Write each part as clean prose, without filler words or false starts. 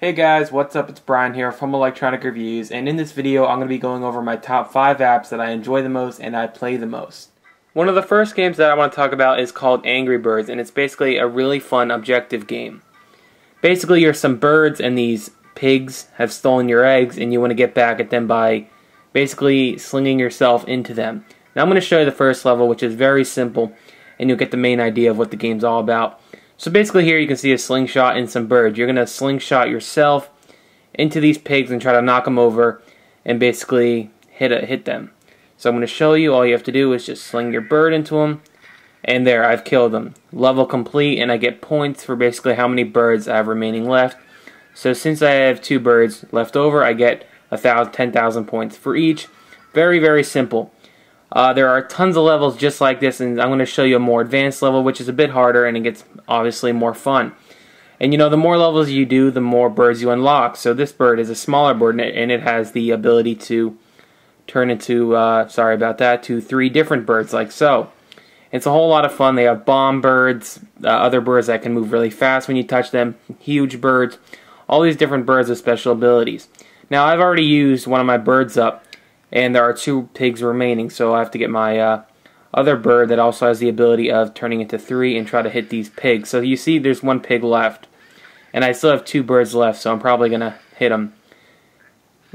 Hey guys, what's up? It's Brian here from Electronic Reviews, and in this video I'm going to be going over my top 5 apps that I enjoy the most and I play the most. One of the first games that I want to talk about is called Angry Birds, and it's basically a really fun objective game. Basically you're some birds and these pigs have stolen your eggs and you want to get back at them by basically slinging yourself into them. Now I'm going to show you the first level, which is very simple, and you'll get the main idea of what the game's all about. So basically here you can see a slingshot and some birds. You're going to slingshot yourself into these pigs and try to knock them over and basically hit them. So I'm going to show you. All you have to do is just sling your bird into them, and there, I've killed them. Level complete, and I get points for basically how many birds I have remaining left. So since I have 2 birds left over, I get 10,000 points for each. Very, very simple. There are tons of levels just like this, and I'm going to show you a more advanced level, which is a bit harder, and it gets obviously more fun. And you know, the more levels you do, the more birds you unlock. So this bird is a smaller bird, and it has the ability to turn into, sorry about that, to 3 different birds, like so. It's a whole lot of fun. They have bomb birds, other birds that can move really fast when you touch them, huge birds, all these different birds with special abilities. Now, I've already used one of my birds up, and there are 2 pigs remaining, so I have to get my other bird that also has the ability of turning into 3 and try to hit these pigs. So you see there's 1 pig left, and I still have 2 birds left, so I'm probably going to hit them.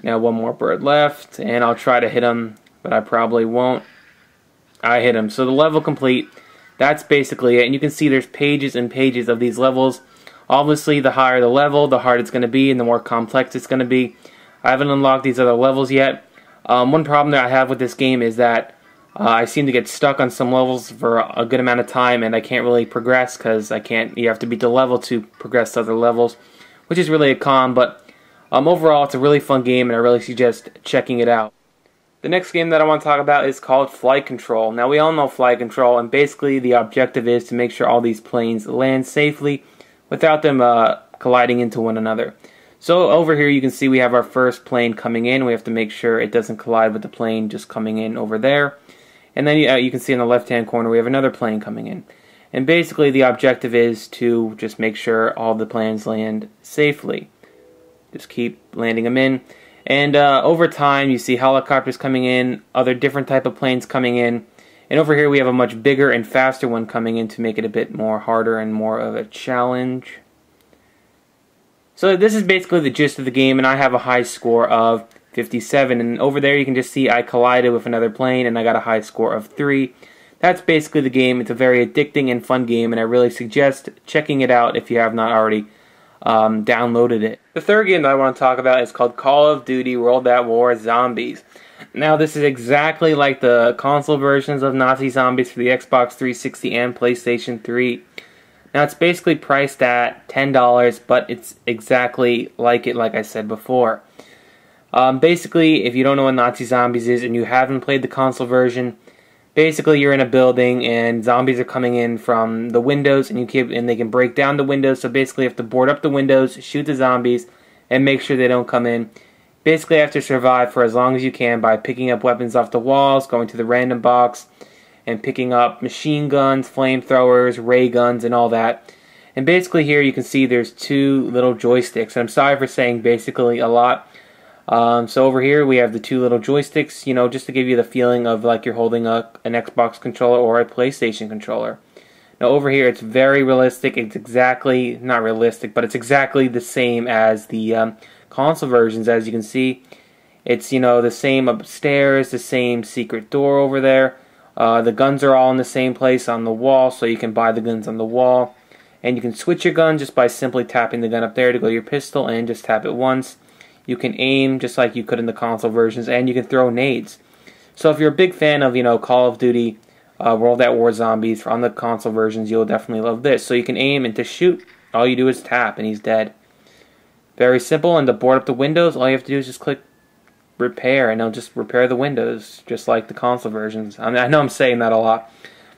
Now 1 more bird left, and I'll try to hit him, but I probably won't. I hit him. So the level complete, that's basically it. And you can see there's pages and pages of these levels. Obviously, the higher the level, the harder it's going to be, and the more complex it's going to be. I haven't unlocked these other levels yet. One problem that I have with this game is that I seem to get stuck on some levels for a good amount of time, and I can't really progress because you have to beat the level to progress to other levels, which is really a con, but overall it's a really fun game and I really suggest checking it out. The next game that I want to talk about is called Flight Control. Now we all know Flight Control, and basically the objective is to make sure all these planes land safely without them colliding into one another. So over here you can see we have our first plane coming in. We have to make sure it doesn't collide with the plane just coming in over there. And then you can see in the left hand corner we have another plane coming in. And basically the objective is to just make sure all the planes land safely. Just keep landing them in. And over time you see helicopters coming in, other different type of planes coming in. And over here we have a much bigger and faster one coming in to make it a bit more harder and more of a challenge. So this is basically the gist of the game, and I have a high score of 57. And over there you can just see I collided with another plane and I got a high score of 3. That's basically the game. It's a very addicting and fun game, and I really suggest checking it out if you have not already downloaded it. The third game that I want to talk about is called Call of Duty World at War Zombies. Now this is exactly like the console versions of Nazi Zombies for the Xbox 360 and PlayStation 3. Now it's basically priced at $10, but it's exactly like it, like I said before. Basically, if you don't know what Nazi Zombies is and you haven't played the console version, basically you're in a building and zombies are coming in from the windows, and they can break down the windows. So basically you have to board up the windows, shoot the zombies, and make sure they don't come in. Basically you have to survive for as long as you can by picking up weapons off the walls, going to the random box, and picking up machine guns, flamethrowers, ray guns, and all that. And basically here you can see there's 2 little joysticks. I'm sorry for saying basically a lot. So over here we have the 2 little joysticks, you know, just to give you the feeling of like you're holding an Xbox controller or a PlayStation controller. Now over here it's very realistic. It's exactly, not realistic, but it's exactly the same as the console versions. As you can see, it's, you know, the same upstairs, the same secret door over there. The guns are all in the same place on the wall, so you can buy the guns on the wall. And you can switch your gun just by simply tapping the gun up there to go to your pistol and just tap it once. You can aim just like you could in the console versions, and you can throw nades. So if you're a big fan of, you know, Call of Duty World at War Zombies on the console versions, you'll definitely love this. So you can aim, and to shoot, all you do is tap and he's dead. Very simple. And to board up the windows, all you have to do is just click repair, and it'll just repair the windows just like the console versions. I mean, I know I'm saying that a lot,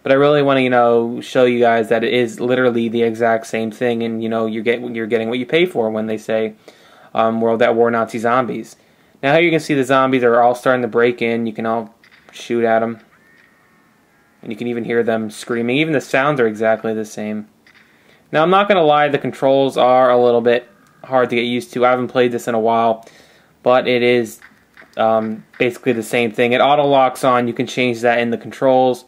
but I really want to, you know, show you guys that it is literally the exact same thing, and you know, you're getting what you pay for when they say World at War Nazi Zombies. Now here you can see the zombies are all starting to break in. You can all shoot at them, and you can even hear them screaming. Even the sounds are exactly the same. Now I'm not going to lie, the controls are a little bit hard to get used to. I haven't played this in a while, but it is basically the same thing. It auto locks on. You can change that in the controls,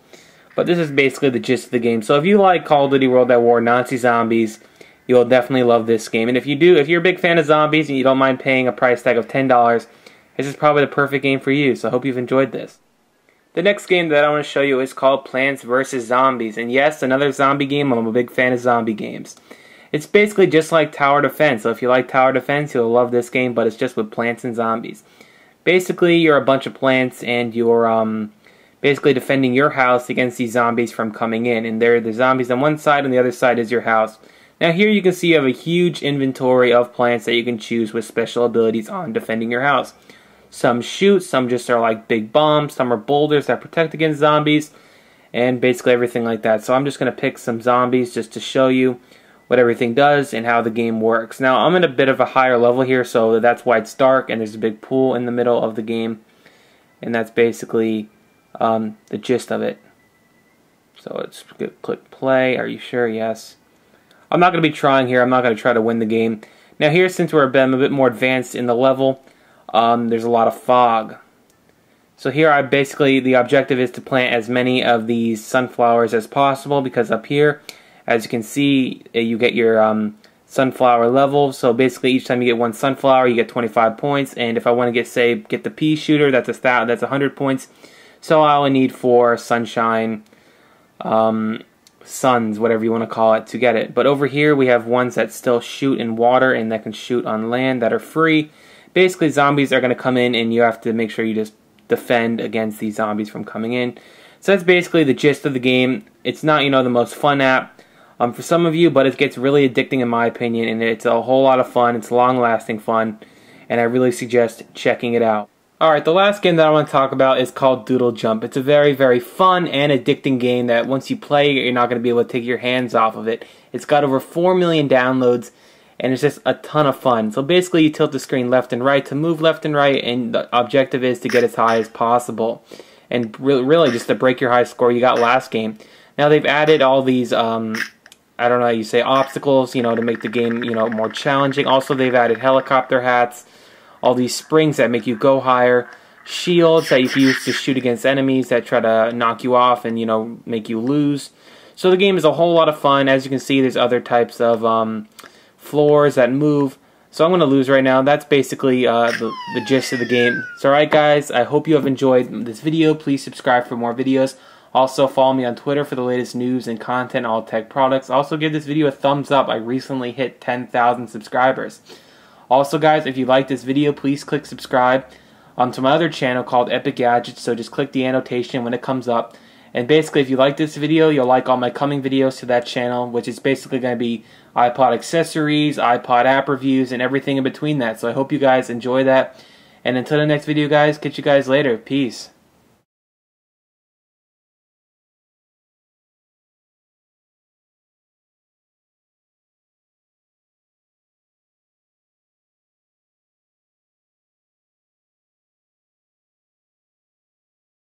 but this is basically the gist of the game. So if you like Call of Duty World at War, Nazi zombies, you'll definitely love this game. And if you're a big fan of zombies and you don't mind paying a price tag of $10, this is probably the perfect game for you. So I hope you've enjoyed this. The next game that I want to show you is called Plants vs. Zombies. And yes, another zombie game. I'm a big fan of zombie games. It's basically just like Tower Defense. So if you like Tower Defense, you'll love this game, but it's just with plants and zombies. Basically, you're a bunch of plants and you're basically defending your house against these zombies from coming in. And they're the zombies on one side and the other side is your house. Now here you can see you have a huge inventory of plants that you can choose with special abilities on defending your house. Some shoot, some just are like big bombs, some are boulders that protect against zombies, and basically everything like that. So I'm just going to pick some zombies just to show you what everything does and how the game works. Now I'm in a bit of a higher level here, so that's why it's dark and there's a big pool in the middle of the game, and that's basically the gist of it. So let's click play. Are you sure? Yes. I'm not going to be trying here. I'm not going to try to win the game. Now here, since we're a bit more advanced in the level, there's a lot of fog. So here the objective is to plant as many of these sunflowers as possible, because up here, as you can see, you get your sunflower level. So basically each time you get one sunflower, you get 25 points, and if I want to get the pea shooter, that's 100 points. So I only need 4 sunshine suns, whatever you want to call it, to get it. But over here we have ones that still shoot in water and that can shoot on land that are free. Basically, zombies are going to come in, and you have to make sure you just defend against these zombies from coming in. So that's basically the gist of the game. It's not, the most fun app for some of you, but it gets really addicting in my opinion, and it's a whole lot of fun. It's long-lasting fun, and I really suggest checking it out. Alright, the last game that I want to talk about is called Doodle Jump. It's a very, very fun and addicting game that once you play, you're not going to be able to take your hands off of it. It's got over 4 million downloads, and it's just a ton of fun. So basically you tilt the screen left and right to move left and right, and the objective is to get as high as possible. And really just to break your high score you got last game. Now they've added all these, I don't know how you say, obstacles, to make the game, more challenging. Also they've added helicopter hats, all these springs that make you go higher, shields that you can use to shoot against enemies that try to knock you off and, make you lose. So the game is a whole lot of fun. As you can see, there's other types of floors that move. So I'm going to lose right now. That's basically the gist of the game. So alright guys, I hope you have enjoyed this video. Please subscribe for more videos. Also follow me on Twitter for the latest news and content on all tech products. Also give this video a thumbs up. I recently hit 10,000 subscribers. Also guys, if you like this video, please click subscribe to my other channel called Epic Gadgets. So just click the annotation when it comes up. And basically, if you like this video, you'll like all my coming videos to that channel, which is basically going to be iPod accessories, iPod app reviews, and everything in between that. So I hope you guys enjoy that. And until the next video, guys, catch you guys later. Peace.